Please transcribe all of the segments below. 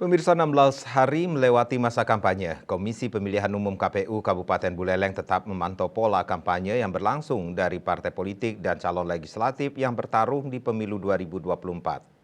Pemirsa, 16 hari melewati masa kampanye, Komisi Pemilihan Umum KPU Kabupaten Buleleng tetap memantau pola kampanye yang berlangsung dari partai politik dan calon legislatif yang bertarung di pemilu 2024.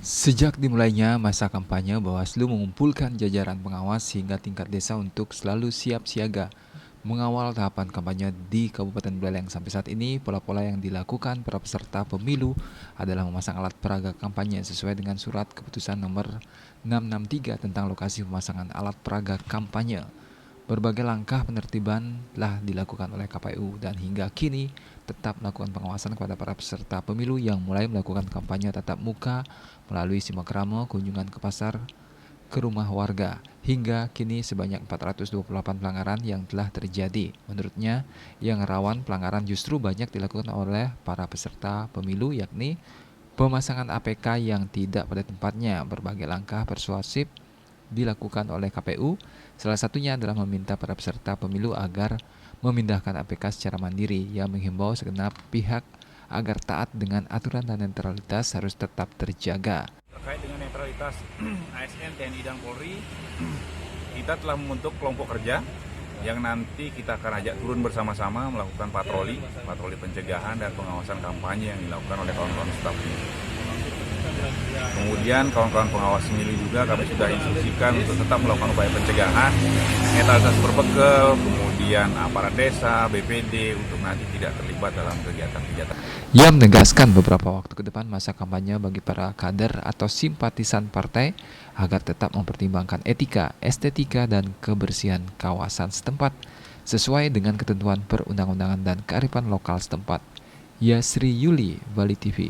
Sejak dimulainya masa kampanye, Bawaslu mengumpulkan jajaran pengawas hingga tingkat desa untuk selalu siap siaga mengawal tahapan kampanye di Kabupaten Buleleng. Sampai saat ini, pola-pola yang dilakukan para peserta pemilu adalah memasang alat peraga kampanye sesuai dengan surat keputusan nomor 663 tentang lokasi pemasangan alat peraga kampanye. Berbagai langkah penertiban telah dilakukan oleh KPU dan hingga kini tetap melakukan pengawasan kepada para peserta pemilu yang mulai melakukan kampanye tatap muka melalui simak ramo, kunjungan ke pasar, ke rumah warga. Hingga kini sebanyak 428 pelanggaran yang telah terjadi. Menurutnya, yang rawan pelanggaran justru banyak dilakukan oleh para peserta pemilu, yakni pemasangan APK yang tidak pada tempatnya. Berbagai langkah persuasif dilakukan oleh KPU, salah satunya adalah meminta para peserta pemilu agar memindahkan APK secara mandiri. Yang menghimbau segenap pihak agar taat dengan aturan dan netralitas harus tetap terjaga. Terkait dengan netralitas ASN, TNI, dan Polri, kita telah membentuk kelompok kerja yang nanti kita akan ajak turun bersama-sama melakukan patroli pencegahan dan pengawasan kampanye yang dilakukan oleh kawan-kawan staf. Kemudian kawan-kawan pengawas pemilu juga kami sudah instruksikan untuk tetap melakukan upaya pencegahan, netralitas berbekel, kemudian aparat desa, BPD untuk nanti tidak terlibat dalam kegiatan-kegiatan. Ia menegaskan beberapa waktu ke depan masa kampanye bagi para kader atau simpatisan partai agar tetap mempertimbangkan etika, estetika, dan kebersihan kawasan setempat sesuai dengan ketentuan perundang-undangan dan kearifan lokal setempat. Yasri Yuli, Bali TV.